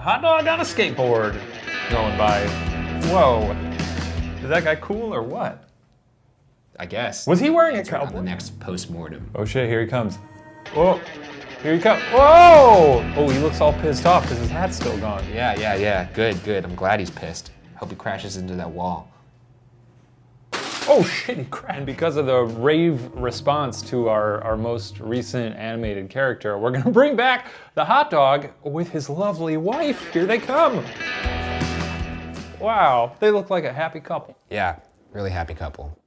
hot dog on a skateboard going by. Whoa. Is that guy cool or what? I guess. Was he wearing a On cowboy? the next postmortem. Oh shit, here he comes. Whoa. Here he comes. Whoa! Oh, he looks all pissed off because his hat's still gone. Yeah. Good. I'm glad he's pissed. Hope he crashes into that wall. Oh shit, he crashed. And because of the rave response to our most recent animated character, we're gonna bring back the hot dog with his lovely wife. Here they come. Wow, they look like a happy couple. Yeah, really happy couple.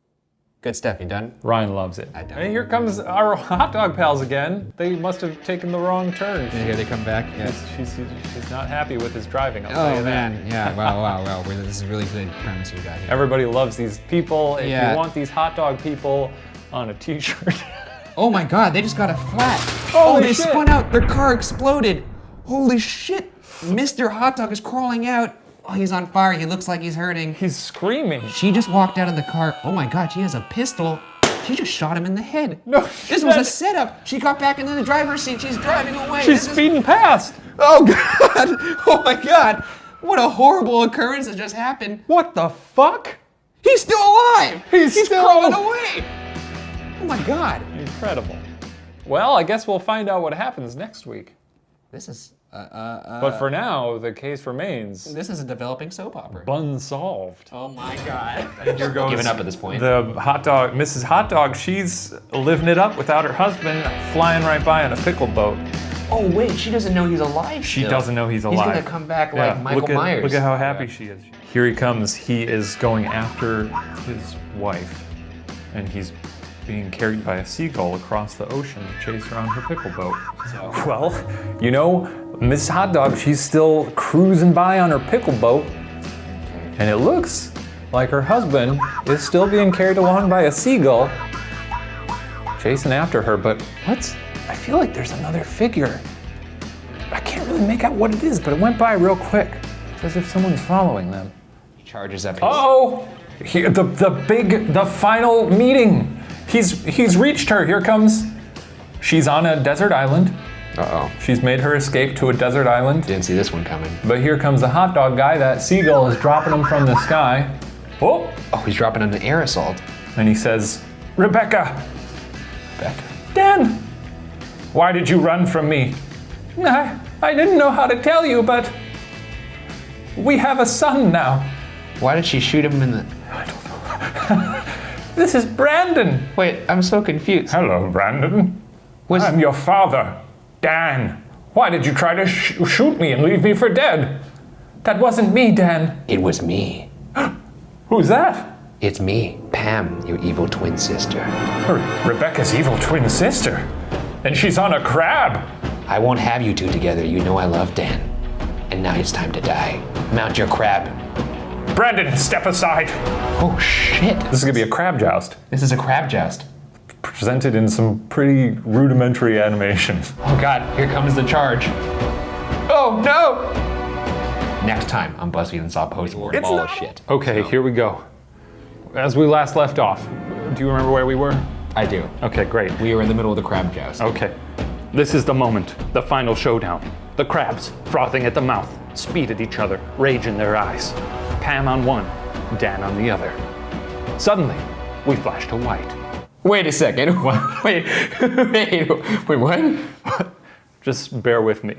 Good stuff, you done? Ryan loves it. I don't. And here comes our hot dog pals again. They must have taken the wrong turn. Here they come back. Yeah. She's not happy with his driving, I'll tell you that. Man, yeah, wow. This is a really good premise you got here. Everybody loves these people. If Yeah. you want these hot dog people on a t-shirt. Oh my god, they just got a flat. Holy they shit. spun out, their car exploded. Holy shit. Mr. Hot Dog is crawling out. Oh, he's on fire, he looks like he's hurting. He's screaming. She just walked out of the car. Oh my god, she has a pistol. She just shot him in the head. No, This was a setup. She got back into the driver's seat, she's driving away. She's speeding past. Oh god, oh my god. What a horrible occurrence that just happened. What the fuck? He's still alive. He's still crawling away. Oh my god. Incredible. Well, I guess we'll find out what happens next week. This is, But for now, the case remains this is a developing soap opera. Bunsolved. Oh my god. Here goes Giving up at this point. the hot dog, Mrs. Hot Dog. She's living it up without her husband, flying right by on a pickle boat. Oh wait, she doesn't know he's alive She still. doesn't know he's alive. He's gonna come back like Michael Myers. Look at how happy she is. Here he comes. He is going after his wife, and he's being carried by a seagull across the ocean to chase her on her pickle boat. Well, you know, Miss Hot Dog, she's still cruising by on her pickle boat, and it looks like her husband is still being carried along by a seagull, chasing after her. But I feel like there's another figure. I can't really make out what it is, but it went by real quick. It's as if someone's following them. He charges up his... Oh! The final meeting. He's reached her. Here comes. She's on a desert island. Uh-oh. She's made her escape to a desert island. Didn't see this one coming. But here comes the hot dog guy. That seagull is dropping him from the sky. Oh! Oh, he's dropping an air assault. And he says, Rebecca. Rebecca. Dan, why did you run from me? I didn't know how to tell you, but we have a son now. Why did she shoot him in the... I don't know. This is Brandon. Wait, I'm so confused. Hello, Brandon. I'm your father, Dan. Why did you try to shoot me and leave me for dead? That wasn't me, Dan. It was me. Who's that? It's me, Pam, your evil twin sister. Rebecca's evil twin sister. And she's on a crab. I won't have you two together. You know I love Dan. And now it's time to die. Mount your crab. Brandon, step aside. Oh, shit. This is gonna be a crab joust. This is a crab joust. Presented in some pretty rudimentary animation. Oh god, here comes the charge. Oh no! Next time on Buzzfeed Unsolved Postmortem. All shit. Okay, here we go. As we last left off, do you remember where we were? I do. Okay, great. We were in the middle of the crab joust. Okay. This is the moment, the final showdown. The crabs, frothing at the mouth, speed at each other, rage in their eyes. Pam on one, Dan on the other. Suddenly, we flash to white. Wait a second. Wait, what? Just bear with me.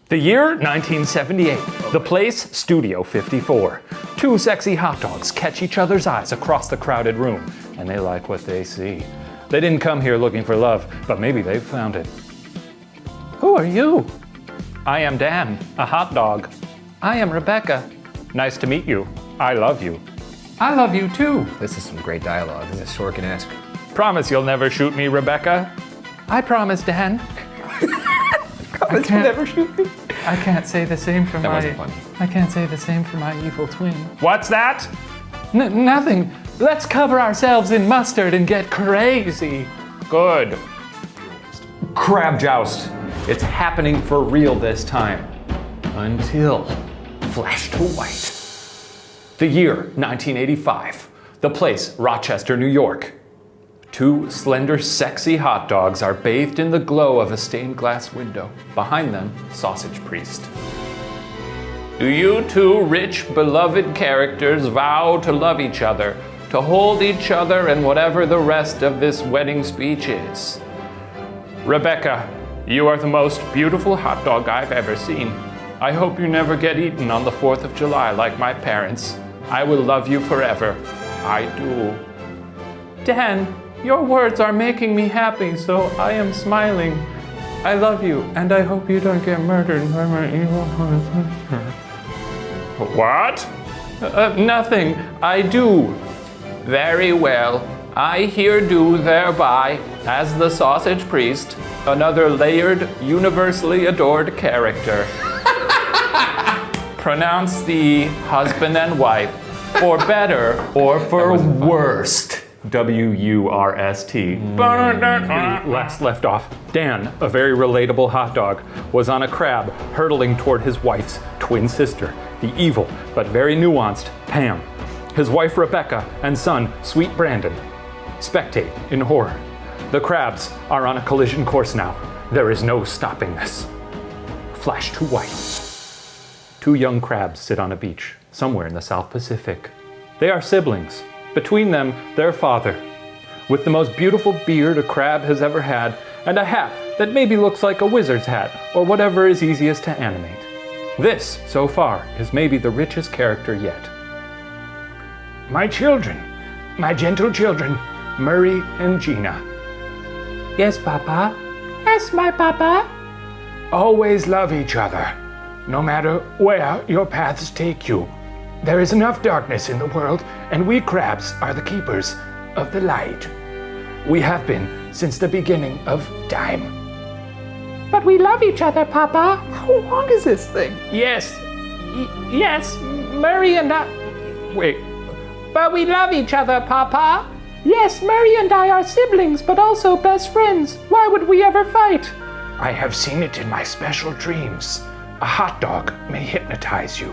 The year 1978. The place, Studio 54. Two sexy hot dogs catch each other's eyes across the crowded room, and they like what they see. They didn't come here looking for love, but maybe they've found it. Who are you? I am Dan, a hot dog. I am Rebecca. Nice to meet you. I love you. I love you too. This is some great dialogue. This is Sorkin-esque. Promise you'll never shoot me, Rebecca. I promise, Dan. Promise you'll never shoot me. I can't say the same for That wasn't funny. I can't say the same for my evil twin. What's that? Nothing. Let's cover ourselves in mustard and get crazy. Good. Crab joust. It's happening for real this time. Until flash to white. The year 1985. The place, Rochester, New York. Two slender, sexy hot dogs are bathed in the glow of a stained glass window. Behind them, Sausage Priest. Do you two rich, beloved characters vow to love each other, to hold each other and whatever the rest of this wedding speech is? Rebecca, you are the most beautiful hot dog I've ever seen. I hope you never get eaten on the 4th of July like my parents. I will love you forever. I do. Dan, your words are making me happy, so I am smiling. I love you, and I hope you don't get murdered by my evil husband. What? Nothing. I do. Very well. I here do thereby, as the sausage priest, another layered, universally adored character. Pronounce thee husband and wife, for better or for worst. W-U-R-S-T. Last left off. Dan, a very relatable hot dog, was on a crab hurtling toward his wife's twin sister, the evil but very nuanced Pam. His wife Rebecca and son, sweet Brandon. Spectate in horror. The crabs are on a collision course now. There is no stopping this. Flash to white. 2 young crabs sit on a beach, somewhere in the South Pacific. They are siblings. Between them, their father, with the most beautiful beard a crab has ever had, and a hat that maybe looks like a wizard's hat, or whatever is easiest to animate. This, so far, is maybe the richest character yet. My children, my gentle children, Murray and Gina. Yes, Papa. Yes, my Papa. Always love each other, no matter where your paths take you. There is enough darkness in the world, and we crabs are the keepers of the light. We have been since the beginning of time. But we love each other, Papa. How long is this thing? Yes. Yes, Murray and I... Wait. But we love each other, Papa. Yes, Murray and I are siblings, but also best friends. Why would we ever fight? I have seen it in my special dreams. A hot dog may hypnotize you.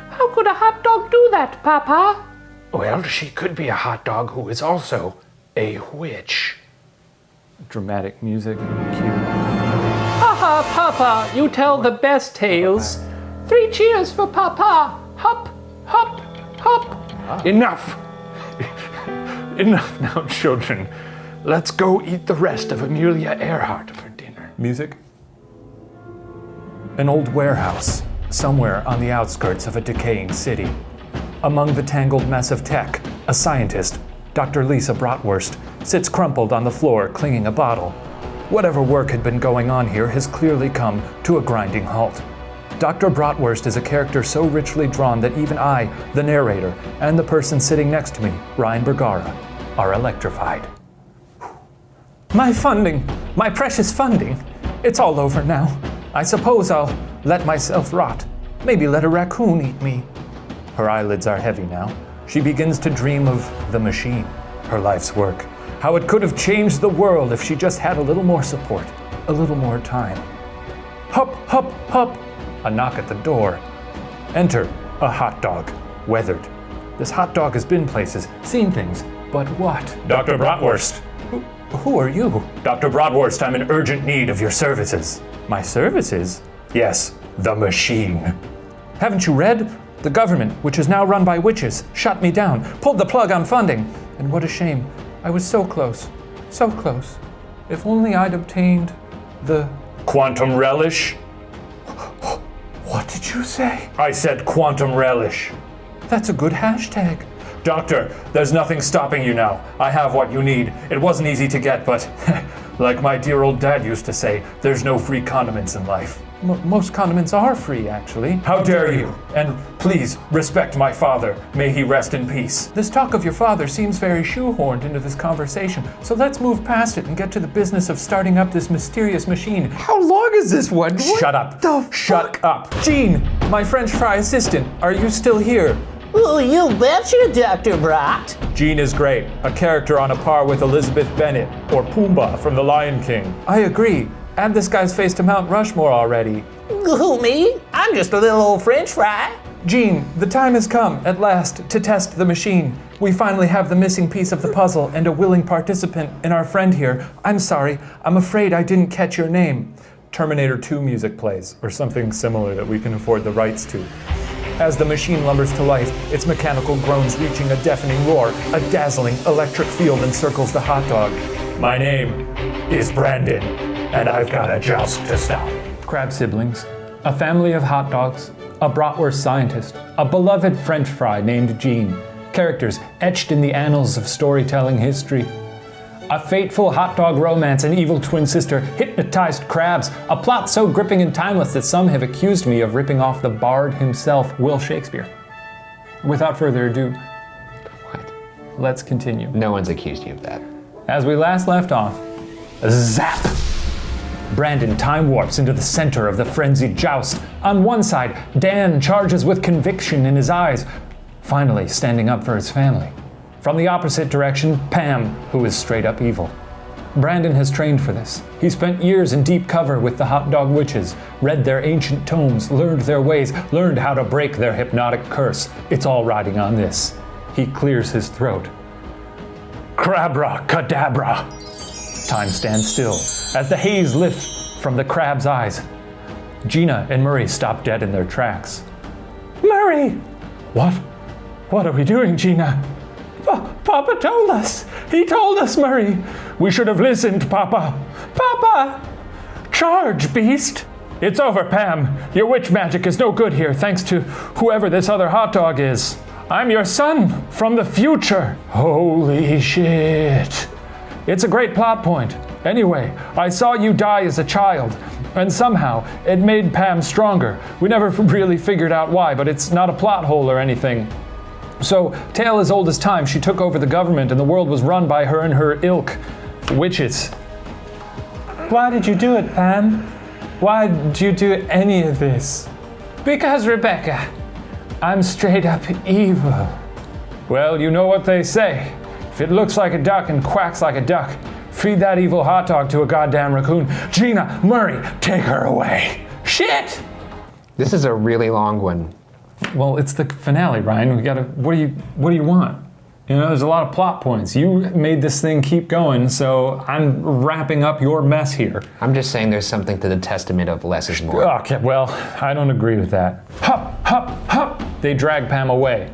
How could a hot dog do that, Papa? Well, she could be a hot dog who is also a witch. Dramatic music and cue. Ha ha, Papa, you tell the best tales. 3 cheers for Papa. Hop, hop, hop. Enough. Enough now, children. Let's go eat the rest of Amelia Earhart for dinner. Music. An old warehouse, somewhere on the outskirts of a decaying city. Among the tangled mess of tech, a scientist, Dr. Lisa Bratwurst, sits crumpled on the floor clinging a bottle. Whatever work had been going on here has clearly come to a grinding halt. Dr. Bratwurst is a character so richly drawn that even I, the narrator, and the person sitting next to me, Ryan Bergara, are electrified. My funding, my precious funding, it's all over now. I suppose I'll let myself rot. Maybe let a raccoon eat me. Her eyelids are heavy now. She begins to dream of the machine, her life's work, how it could have changed the world if she just had a little more support, a little more time. Hop, hop, hop. A knock at the door. Enter a hot dog, weathered. This hot dog has been places, seen things, but what? Dr. Bratwurst. Who are you? Dr. Bratwurst, I'm in urgent need of your services. My services? Yes, the machine. Haven't you read? The government, which is now run by witches, shut me down, pulled the plug on funding. And what a shame. I was so close, so close. If only I'd obtained the... Quantum relish? What did you say? I said quantum relish. That's a good hashtag. Doctor, there's nothing stopping you now. I have what you need. It wasn't easy to get, but like my dear old dad used to say, there's no free condiments in life. Most condiments are free, actually. How dare you? And please, respect my father. May he rest in peace. This talk of your father seems very shoehorned into this conversation, so let's move past it and get to the business of starting up this mysterious machine. How long is this one? Shut up. Shut up. Jean, my French fry assistant, are you still here? Oh, you betcha, Dr. Brat. Jean is great, a character on a par with Elizabeth Bennet or Pumbaa from The Lion King. I agree. Add this guy's face to Mount Rushmore already. Who, me? I'm just a little old French fry. Jean, the time has come, at last, to test the machine. We finally have the missing piece of the puzzle and a willing participant in our friend here. I'm sorry, I'm afraid I didn't catch your name. Terminator 2 music plays, or something similar that we can afford the rights to. As the machine lumbers to life, its mechanical groans reaching a deafening roar, a dazzling electric field encircles the hot dog. My name is Brandon, and I've got a joust to stop. Crab siblings, a family of hot dogs, a bratwurst scientist, a beloved French fry named Jean, characters etched in the annals of storytelling history. A fateful hot dog romance, an evil twin sister, hypnotized crabs, a plot so gripping and timeless that some have accused me of ripping off the bard himself, Will Shakespeare. Without further ado, What? let's continue. No one's accused you of that. As we last left off, zap! Brandon time warps into the center of the frenzied joust. On one side, Dan charges with conviction in his eyes, finally standing up for his family. From the opposite direction, Pam, who is straight up evil. Brandon has trained for this. He spent years in deep cover with the hot dog witches, read their ancient tomes, learned their ways, learned how to break their hypnotic curse. It's all riding on this. He clears his throat. Crabra cadabra. Time stands still as the haze lifts from the crab's eyes. Gina and Murray stop dead in their tracks. Murray! What? What are we doing, Gina? Papa told us. He told us, Murray. We should have listened, Papa. Papa! Charge, beast! It's over, Pam. Your witch magic is no good here, thanks to whoever this other hot dog is. I'm your son from the future. Holy shit. It's a great plot point. Anyway, I saw you die as a child, and somehow it made Pam stronger. We never really figured out why, but it's not a plot hole or anything. So, tale as old as time, she took over the government and the world was run by her and her ilk, witches. Why did you do it, Pam? Why did you do any of this? Because, Rebecca, I'm straight up evil. Well, you know what they say. If it looks like a duck and quacks like a duck, feed that evil hot dog to a goddamn raccoon. Gina, Murray, take her away. Shit! This is a really long one. Well, it's the finale, Ryan. We gotta. What do you want? You know, there's a lot of plot points. You made this thing keep going, so I'm wrapping up your mess here. I'm just saying there's something to the testament of less is more. Okay, well, I don't agree with that. Hop, hop, hop! They drag Pam away.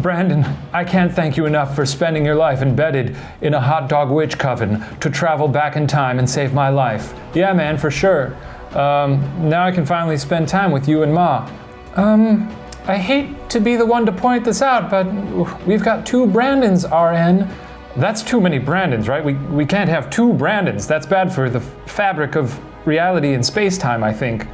Brandon, I can't thank you enough for spending your life embedded in a hot dog witch coven to travel back in time and save my life. Yeah, man, for sure. Now I can finally spend time with you and Ma. I hate to be the one to point this out, but we've got 2 Brandons, RN. That's too many Brandons, right? We can't have 2 Brandons. That's bad for the fabric of reality and space-time, I think.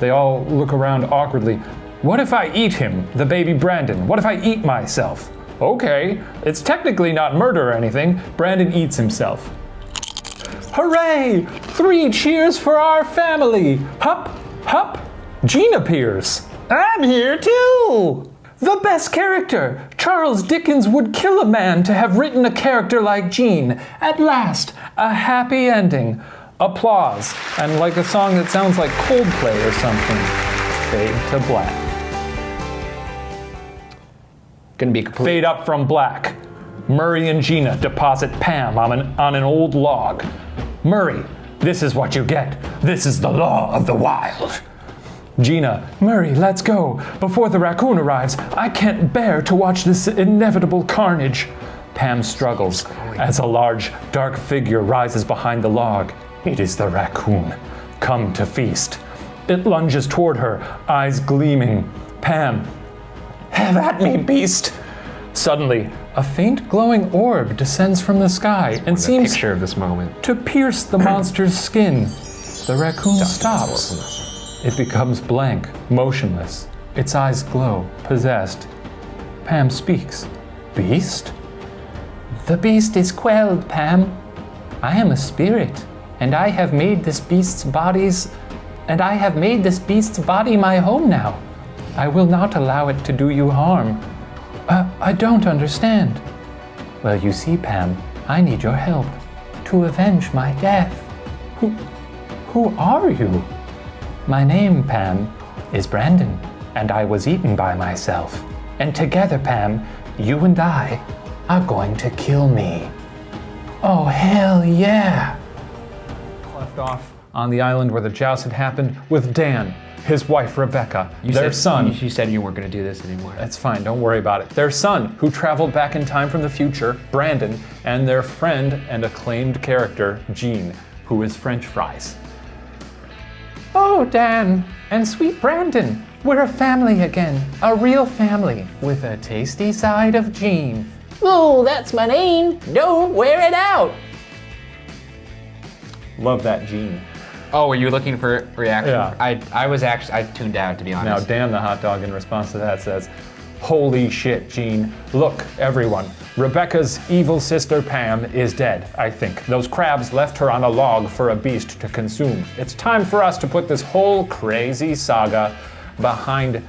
They all look around awkwardly. What if I eat him, the baby Brandon? What if I eat myself? Okay, it's technically not murder or anything. Brandon eats himself. Hooray! 3 cheers for our family! Hup, hup! Jean appears. I'm here too! The best character! Charles Dickens would kill a man to have written a character like Jean. At last, a happy ending. Applause. And like a song that sounds like Coldplay or something. Fade to black. Gonna be complete. Fade up from black. Murray and Gina deposit Pam on an old log. Murray, this is what you get. This is the law of the wild. Gina, Murray, let's go. Before the raccoon arrives, I can't bear to watch this inevitable carnage. Pam struggles as a large, dark figure rises behind the log. It is the raccoon, come to feast. It lunges toward her, eyes gleaming. Pam, have at me, beast. Suddenly, a faint glowing orb descends from the sky and seems Picture of this moment. to pierce the monster's skin. The raccoon stops. It becomes blank, motionless. Its eyes glow, possessed. Pam speaks. Beast? The beast is quelled, Pam. I am a spirit, and I have made this beast's body my home now. I will not allow it to do you harm. I don't understand. Well, you see, Pam, I need your help to avenge my death. Who are you? My name, Pam, is Brandon, and I was eaten by myself. And together, Pam, you and I are going to kill me. Oh, hell yeah! Left off on the island where the joust had happened with Dan. his wife Rebecca, their son. You said you weren't going to do this anymore. That's fine, don't worry about it. Their son, who traveled back in time from the future, Brandon, and their friend and acclaimed character, Jean, who is French fries. Oh, Dan, and sweet Brandon, we're a family again. A real family, with a tasty side of Jean. Oh, that's my name. Don't wear it out. Love that Jean. Oh, were you looking for reaction? Yeah. I tuned out, to be Now, honest. Dan the hot dog in response to that says, holy shit, Jean. Look, everyone, Rebecca's evil sister Pam is dead, I think. Those crabs left her on a log for a beast to consume. It's time for us to put this whole crazy saga behind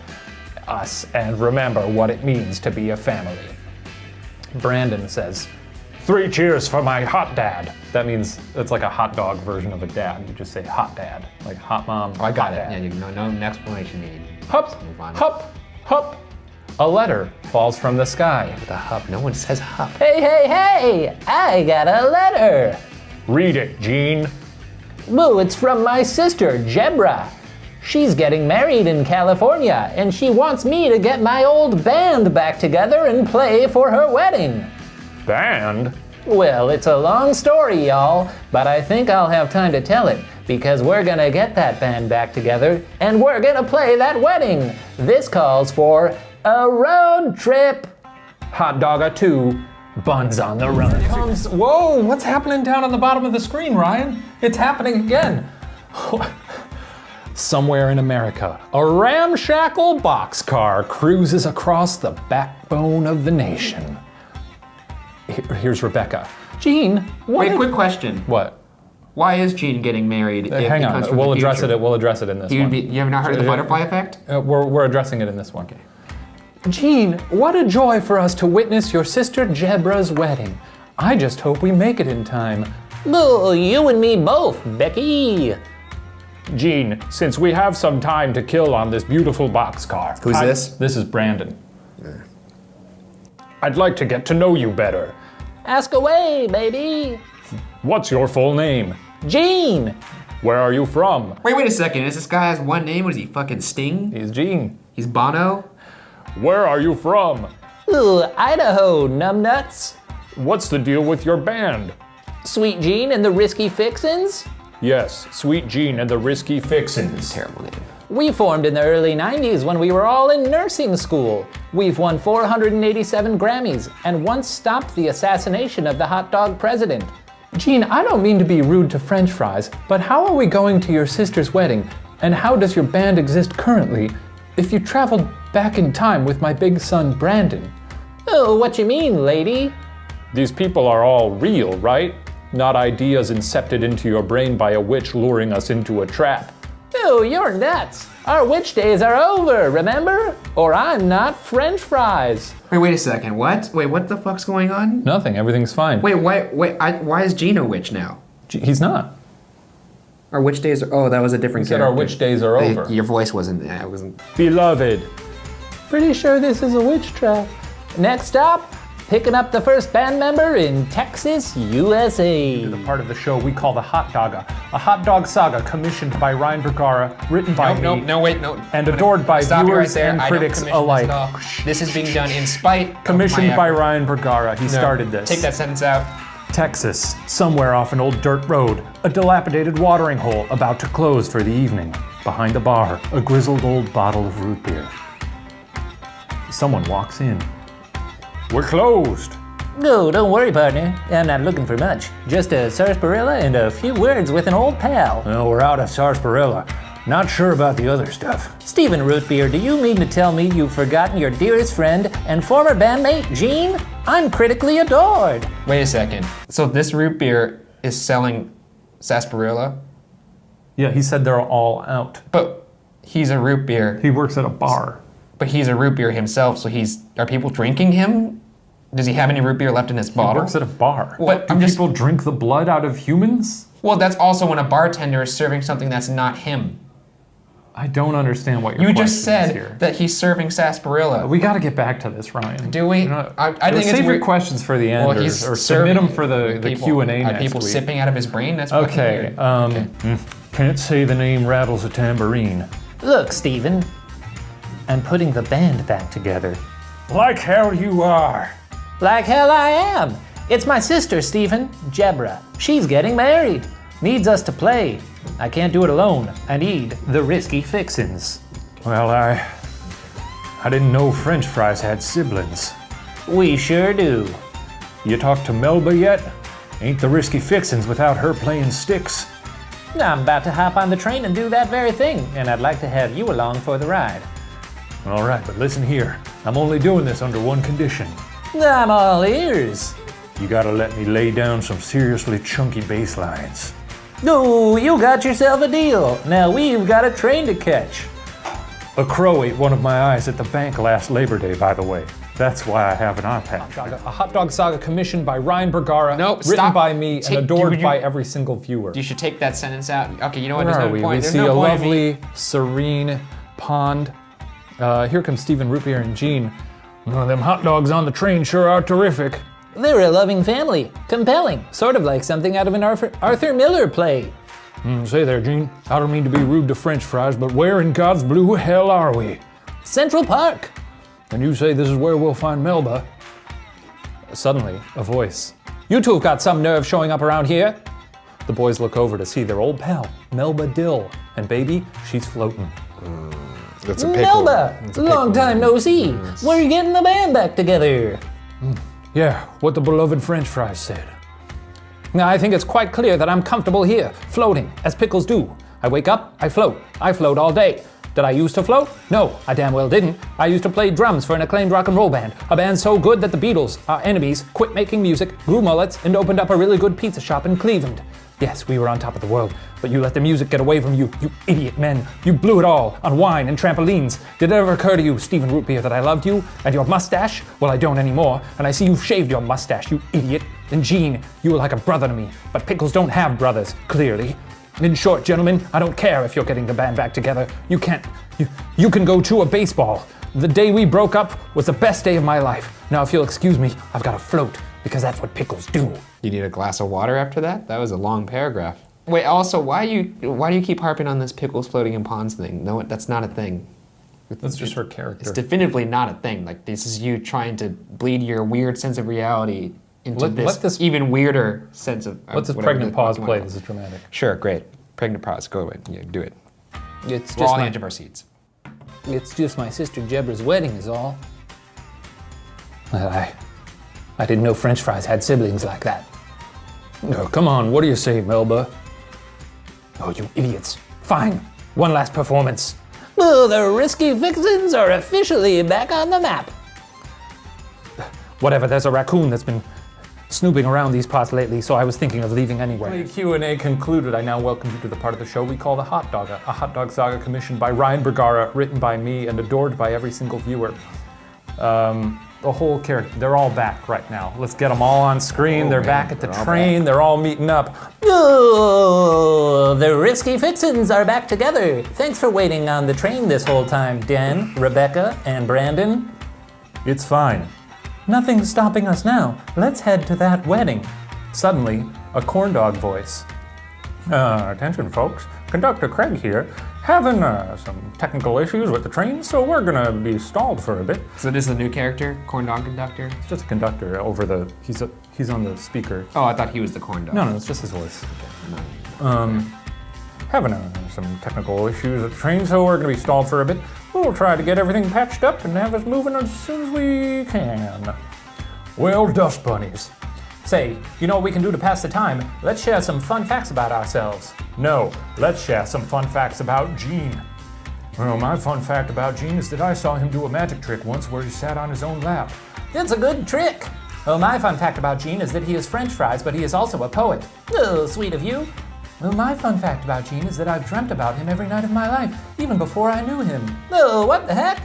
us and remember what it means to be a family. Brandon says, 3 cheers for my hot dad. That means it's like a hot dog version of a dad. You just say hot dad, like hot mom. Oh, I got hot it. dad. Yeah, no explanation needed. Hup, Let's move on. hup, hup. A letter falls from the sky. The hup. No one says hup. Hey, hey, hey, I got a letter. Read it, Jean. Boo, it's from my sister, Jebra. She's getting married in California, and she wants me to get my old band back together and play for her wedding. Band? Well, it's a long story, y'all, but I think I'll have time to tell it, because we're gonna get that band back together, and we're gonna play that wedding. This calls for a road trip. Hotdaga 2, Buns on the Run. Whoa, what's happening down on the bottom of the screen, Ryan? It's happening again. Somewhere in America, a ramshackle boxcar cruises across the backbone of the nation. Here's Rebecca. Jean, what? Wait, quick question. What? Why is Jean getting married? If Hang it on, comes from we'll the address future? it. We'll address it in this one. You have not heard of the butterfly effect? We're addressing it in this one. Okay. Jean, what a joy for us to witness your sister Jebra's wedding. I just hope we make it in time. Boo, you and me both, Becky. Jean, since we have some time to kill on this beautiful boxcar. Who's this? This is Brandon. I'd like to get to know you better. Ask away, baby. What's your full name? Jean. Where are you from? Wait a second. Is this guy has one name? What is he, fucking Sting? He's Jean. He's Bono? Where are you from? Ooh, Idaho, numbnuts. What's the deal with your band? Sweet Jean and the Risky Fixins. Yes, Sweet Jean and the Risky Fixins. Terrible name. We formed in the early 90s when we were all in nursing school. We've won 487 Grammys and once stopped the assassination of the hot dog president. Jean, I don't mean to be rude to French fries, but how are we going to your sister's wedding? And how does your band exist currently if you traveled back in time with my big son, Brandon? Oh, what you mean, lady? These people are all real, right? Not ideas incepted into your brain by a witch luring us into a trap. Oh, you're nuts. Our witch days are over, remember? Or I'm not French fries. Wait a second. What? Wait, what the fuck's going on? Nothing, everything's fine. Why is Gene a witch now? He's not. Our witch days are, that was a different He said character. our witch days are over. Your voice wasn't, it wasn't. Beloved. Pretty sure this is a witch trap. Next stop, picking up the first band member in Texas, USA. The part of the show we call the Hotdaga, a hot dog saga commissioned by Ryan Bergara, written by me, and adored by Stop you viewers right there. and I don't critics commission alike. This, at all. This is being done in spite Commissioned of my by effort. Ryan Bergara. He started this. Take that sentence out. Texas, somewhere off an old dirt road, a dilapidated watering hole about to close for the evening. Behind the bar, a grizzled old bottle of root beer. Someone walks in. We're closed. No, don't worry, partner. I'm not looking for much. Just a sarsaparilla and a few words with an old pal. Well, we're out of sarsaparilla. Not sure about the other stuff. Stephen Rootbeer, do you mean to tell me you've forgotten your dearest friend and former bandmate, Gene? I'm critically adored. Wait a second. So this root beer is selling sarsaparilla, Yeah, he said they're all out. but he's a root beer. He works at a bar. But he's a root beer himself, so are people drinking him? Does he have any root beer left in his He bottle? works at a bar. But Do I'm just- people drink the blood out of humans? Well, that's also when a bartender is serving something that's not him. I don't understand what your You question just is said here. that he's serving sarsaparilla. We got to get back to this, Ryan. Do we? You know, I think it's save your weird. questions for the end, Well, or he's submit serving them for the people. Q&A Are next people week. sipping out of his brain? That's fucking Okay. weird. Can't say the name rattles a tambourine. Look, Stephen, I'm putting the band back together. Like hell you are. Like hell I am. It's my sister, Stephen, Jebra. She's getting married. Needs us to play. I can't do it alone. I need the risky fixins. Well, I didn't know French fries had siblings. We sure do. You talked to Melba yet? Ain't the risky fixins without her playing sticks. I'm about to hop on the train and do that very thing, and I'd like to have you along for the ride. All right, but listen here. I'm only doing this under one condition. I'm all ears. You gotta let me lay down some seriously chunky bass lines. No, you got yourself a deal. Now we've got a train to catch. A crow ate one of my eyes at the bank last Labor Day, by the way. That's why I have an eye patch. A hot dog saga commissioned by Ryan Bergara, Nope, written stop. by me and adored would you- by every single viewer. You should take that sentence out. Okay, you know what? Where There's are no we? point. We There's see no a point in me- lovely, serene pond. Here comes Stephen Root Beer and Gene. Well, them hot dogs on the train sure are terrific. They're a loving family. Compelling. Sort of like something out of an Arthur Miller play. Say there, Gene. I don't mean to be rude to French fries, but where in God's blue hell are we? Central Park. And you say this is where we'll find Melba. Suddenly, a voice. You two have got some nerve showing up around here. The boys look over to see their old pal, Melba Dill. And baby, she's floating. That's a pickle. Melba, long time no see. Where are you getting the band back together? Yeah, what the beloved French fries said. Now, I think it's quite clear that I'm comfortable here, floating, as pickles do. I wake up, I float. I float all day. Did I used to float? No, I damn well didn't. I used to play drums for an acclaimed rock and roll band. A band so good that the Beatles, our enemies, quit making music, grew mullets, and opened up a really good pizza shop in Cleveland. Yes, we were on top of the world, but you let the music get away from you, you idiot men. You blew it all on wine and trampolines. Did it ever occur to you, Stephen Root Beer, that I loved you? And your mustache? Well, I don't anymore, and I see you've shaved your mustache, you idiot. And Gene, you were like a brother to me, but pickles don't have brothers, clearly. In short, gentlemen, I don't care if you're getting the band back together. You can go to a baseball. The day we broke up was the best day of my life. Now, if you'll excuse me, I've got to float, because that's what pickles do. You need a glass of water after that? That was a long paragraph. Wait, also, why do you keep harping on this pickles floating in ponds thing? No, that's not a thing. That's just her character. It's definitively not a thing. Like, this is you trying to bleed your weird sense of reality into Let this- even weirder sense of Let's this whatever pregnant the pause fuck you play. wanna This is dramatic. Sure, great. Pregnant pause, go away. Yeah, do it. It's We're all just on the my, edge of our seats. it's just my sister Jebra's wedding is all. Well, I didn't know French fries had siblings like that. Oh, come on, what do you say, Melba? Oh, you idiots. Fine, one last performance. Oh, the risky fixins are officially back on the map. Whatever, there's a raccoon that's been snooping around these parts lately, so I was thinking of leaving anyway. Q&A concluded. I now welcome you to the part of the show we call the Hotdaga, a hot dog saga commissioned by Ryan Bergara, written by me, and adored by every single viewer. The whole character, they're all back right now. Let's get them all on screen. They're man, back at the they're all train. They're all meeting up. Oh, the risky fixins are back together. Thanks for waiting on the train this whole time, Dan, Rebecca, and Brandon. It's fine. Nothing's stopping us now. Let's head to that wedding. Suddenly, a corndog voice. Attention, folks. Conductor Craig here. Having some technical issues with the train, so we're gonna be stalled for a bit. So this is a new character, corn dog conductor? It's just a conductor over the. He's on the speaker. Oh, I thought he was the corn dog. No, it's just his voice. Having some technical issues with the train, so we're gonna be stalled for a bit. We'll try to get everything patched up and have us moving as soon as we can. Well, dust bunnies. Say, you know what we can do to pass the time? Let's share some fun facts about ourselves. No, let's share some fun facts about Gene. Well, my fun fact about Gene is that I saw him do a magic trick once where he sat on his own lap. That's a good trick. Well, my fun fact about Gene is that he is French fries, but he is also a poet. Oh, sweet of you. Well, my fun fact about Gene is that I've dreamt about him every night of my life, even before I knew him. Oh, what the heck?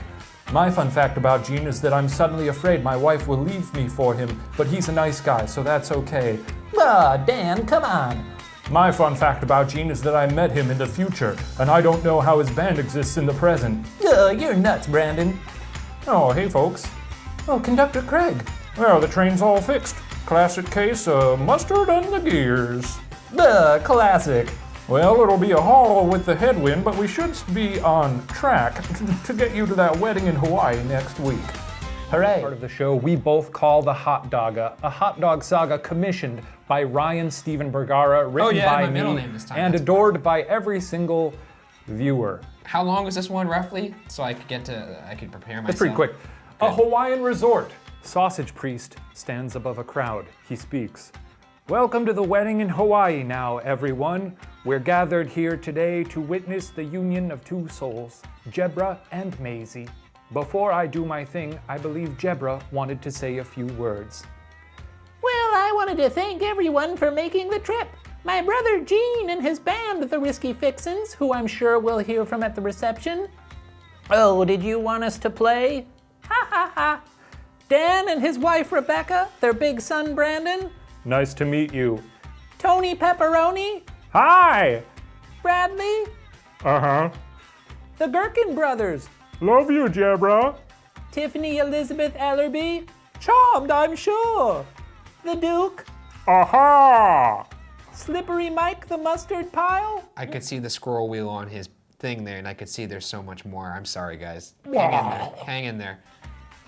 My fun fact about Gene is that I'm suddenly afraid my wife will leave me for him, but he's a nice guy, so that's okay. Ah, Dan, come on. My fun fact about Gene is that I met him in the future, and I don't know how his band exists in the present. Oh, you're nuts, Brandon. Oh, hey folks. Oh, Conductor Craig. Well, the train's all fixed. Classic case of mustard and the gears. Classic. Well, it'll be a haul with the headwind, but we should be on track to get you to that wedding in Hawaii next week. Hooray. Part of the show we both call the Hotdaga, a hot dog saga commissioned by Ryan Steven Bergara, written by my middle me, name this time, and that's adored by every single viewer. How long was this one roughly? So I could prepare myself. It's pretty quick. A Hawaiian resort. Sausage priest stands above a crowd. He speaks. Welcome to the wedding in Hawaii now, everyone. We're gathered here today to witness the union of two souls, Jebra and Maisie. Before I do my thing, I believe Jebra wanted to say a few words. Well, I wanted to thank everyone for making the trip. My brother Gene and his band, the Risky Fixins, who I'm sure we'll hear from at the reception. Oh, did you want us to play? Ha ha ha. Dan and his wife Rebecca, their big son Brandon. Nice to meet you. Tony Pepperoni. Hi! Bradley. Uh-huh. The Gherkin brothers. Love you, Jebra. Tiffany Elizabeth Ellerby. Charmed, I'm sure. The Duke. Aha! Slippery Mike, the mustard pile. I could see the scroll wheel on his thing there, and I could see there's so much more. I'm sorry, guys. Hang in there. Hang in there.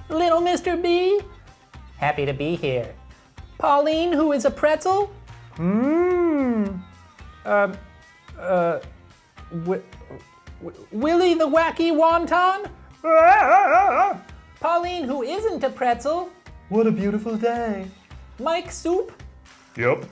Little Mr. B. Happy to be here. Pauline, who is a pretzel. Willie the wacky wonton. Pauline, who isn't a pretzel. What a beautiful day. Mike Soup. Yep.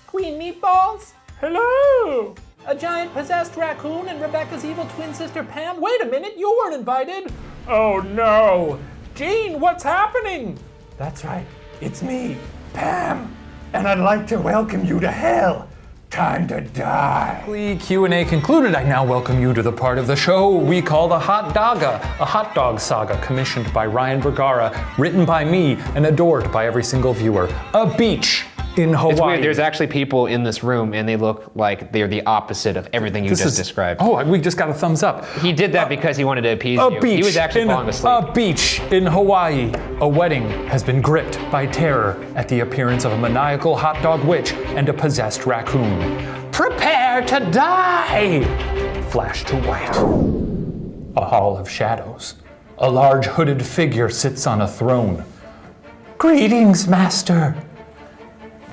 Queen Meatballs. Hello! A giant possessed raccoon and Rebecca's evil twin sister Pam. Wait a minute, you weren't invited. Oh no! Gene, what's happening? That's right, it's me, Pam, and I'd like to welcome you to hell. Time to die. Q&A concluded. I now welcome you to the part of the show we call the Hotdaga, a hot dog saga commissioned by Ryan Bergara, written by me, and adored by every single viewer. A beach in Hawaii. It's weird. There's actually people in this room, and they look like they're the opposite of everything you just described. Oh, we just got a thumbs up. He did that because he wanted to appease you. Beach He was actually falling asleep. A beach in Hawaii. A wedding has been gripped by terror at the appearance of a maniacal hot dog witch and a possessed raccoon. Prepare to die! Flash to white. A hall of shadows. A large hooded figure sits on a throne. Greetings, master.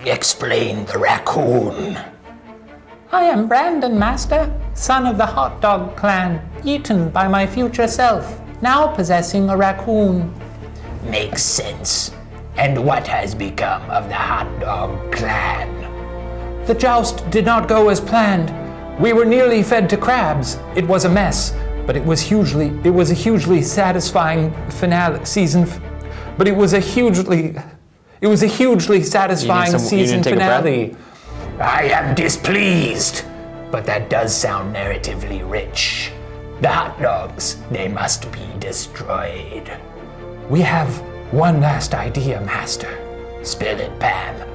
Explain the raccoon. I am Brandon, master, son of the hot dog clan, eaten by my future self, now possessing a raccoon. Makes sense. And what has become of the hot dog clan? The joust did not go as planned. We were nearly fed to crabs. It was a mess, but it was a hugely satisfying satisfying season finale. I am displeased, but that does sound narratively rich. The hot dogs, they must be destroyed. We have one last idea, master. Spill it, Pam.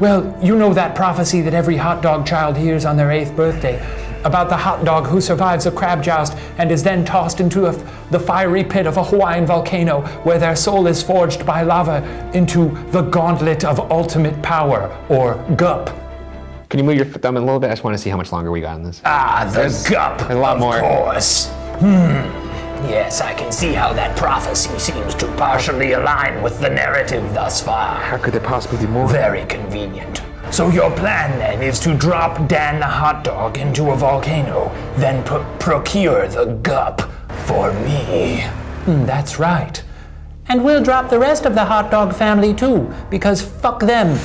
Well, you know that prophecy that every hot dog child hears on their 8th birthday about the hot dog who survives a crab joust and is then tossed into the fiery pit of a Hawaiian volcano where their soul is forged by lava into the gauntlet of ultimate power, or GUP. Can you move your thumb a little bit? I just want to see how much longer we got on this. The GUP, a lot more. Of course. Yes, I can see how that prophecy seems to partially align with the narrative thus far. How could there possibly be more? Very convenient. So your plan then is to drop Dan the hot dog into a volcano, then procure the GUP for me. That's right. And we'll drop the rest of the hot dog family too, because fuck them.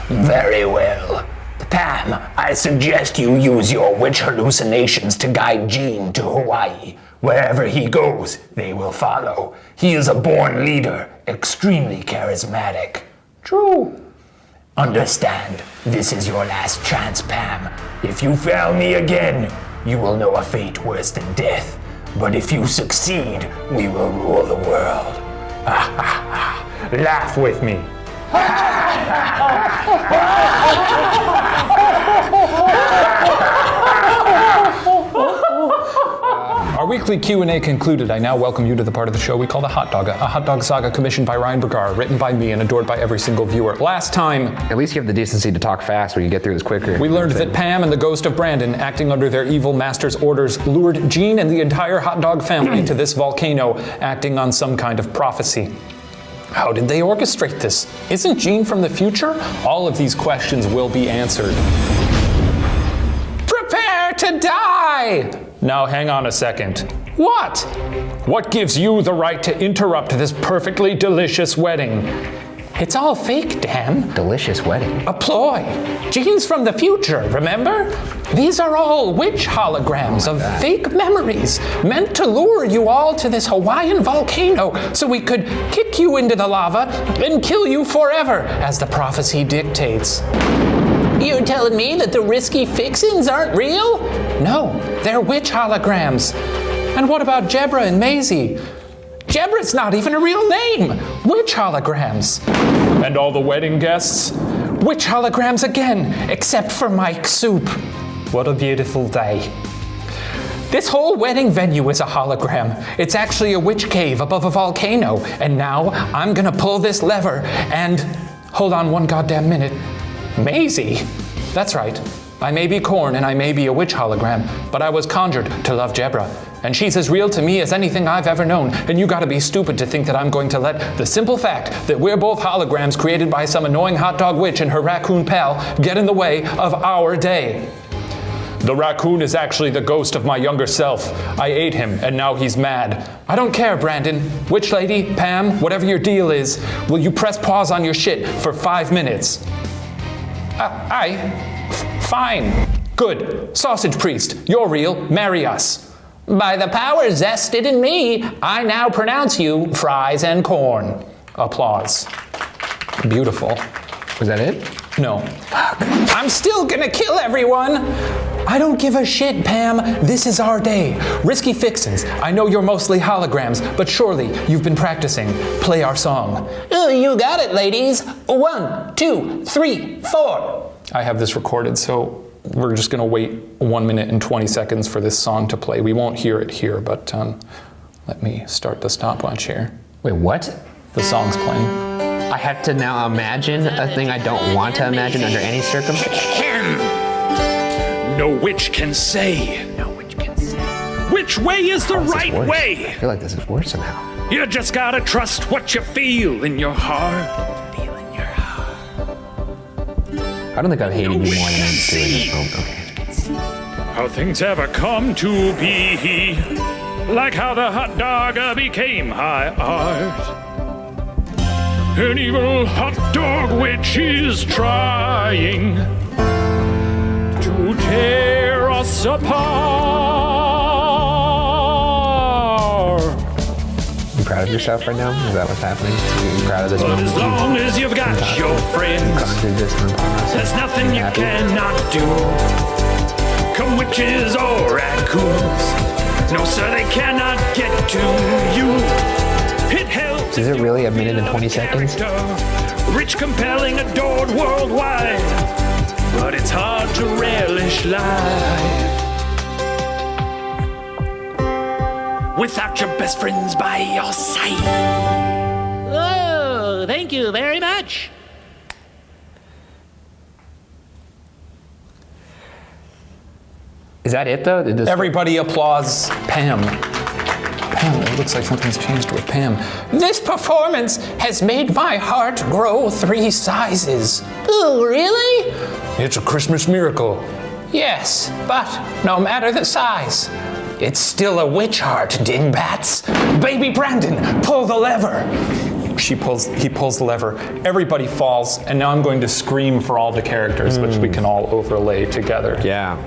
Very well. Pam, I suggest you use your witch hallucinations to guide Gene to Hawaii. Wherever he goes, they will follow. He is a born leader, extremely charismatic. True. Understand, this is your last chance, Pam. If you fail me again, you will know a fate worse than death. But if you succeed, we will rule the world. Laugh with me. Our weekly Q&A concluded. I now welcome you to the part of the show we call the Hotdaga, a hot dog saga commissioned by Ryan Bergar, written by me and adored by every single viewer. Last time, At least you have the decency to talk fast. We can get through this quicker. we learned that Pam and the ghost of Brandon, acting under their evil master's orders, lured Gene and the entire hot dog family to this volcano, acting on some kind of prophecy. How did they orchestrate this? Isn't Gene from the future? All of these questions will be answered. Prepare to die! Now hang on a second. What? What gives you the right to interrupt this perfectly delicious wedding? It's all fake, Dan. Delicious wedding. A ploy. Gene's from the future, remember? These are all witch holograms of fake memories meant to lure you all to this Hawaiian volcano so we could kick you into the lava and kill you forever, as the prophecy dictates. You're telling me that the risky fixins aren't real? No, they're witch holograms. And what about Jebra and Maisie? Jebra's not even a real name. Witch holograms. And all the wedding guests? Witch holograms again, except for Mike Soup. What a beautiful day. This whole wedding venue is a hologram. It's actually a witch cave above a volcano. And now I'm gonna pull this lever and... Hold on one goddamn minute. Maisie? That's right. I may be corn and I may be a witch hologram, but I was conjured to love Jebra. And she's as real to me as anything I've ever known. And you gotta be stupid to think that I'm going to let the simple fact that we're both holograms created by some annoying hot dog witch and her raccoon pal get in the way of our day. The raccoon is actually the ghost of my younger self. I ate him, and now he's mad. I don't care, Brandon. Witch lady, Pam, whatever your deal is, will you press pause on your shit for 5 minutes? Fine. Good. Sausage priest, you're real. Marry us. By the power zested in me, I now pronounce you fries and corn. Applause. Beautiful. Was that it? No. Fuck. I'm still gonna kill everyone! I don't give a shit, Pam. This is our day. Risky fixins. I know you're mostly holograms, but surely you've been practicing. Play our song. You got it, ladies. 1, 2, 3, 4. I have this recorded, so we're just gonna wait 1 minute and 20 seconds for this song to play. We won't hear it here, but let me start the stopwatch here. Wait, what? The song's playing. I have to now imagine a thing I don't want to imagine under any circumstance. No witch can say. Which way is the right Worse. way? I feel like this is worse somehow. You just gotta trust what you feel in your heart. I don't think I've hated you more than I'm doing this film. Okay. How things ever come to be, like how the hot dog became high art. An evil hot dog witch is trying to tear us apart. You proud of yourself right now? Is that what's happening? Are you proud of this But moment? as long as you've got your friends, Conquered this one. there's nothing you Happy? cannot do. Come witches or raccoons, no sir, they cannot get to you. It helps. Is it really 1 minute and 20 seconds? Rich, compelling, adored worldwide, but it's hard to relish life without your best friends by your side. Oh, thank you very much. Is that it though? Did this- Everybody applauds Pam. Pam, it looks like something's changed with Pam. This performance has made my heart grow 3 sizes. Oh, really? It's a Christmas miracle. Yes, but no matter the size, it's still a witch heart, dingbats. Baby Brandon, pull the lever. He pulls the lever. Everybody falls, and now I'm going to scream for all the characters, which we can all overlay together. Yeah.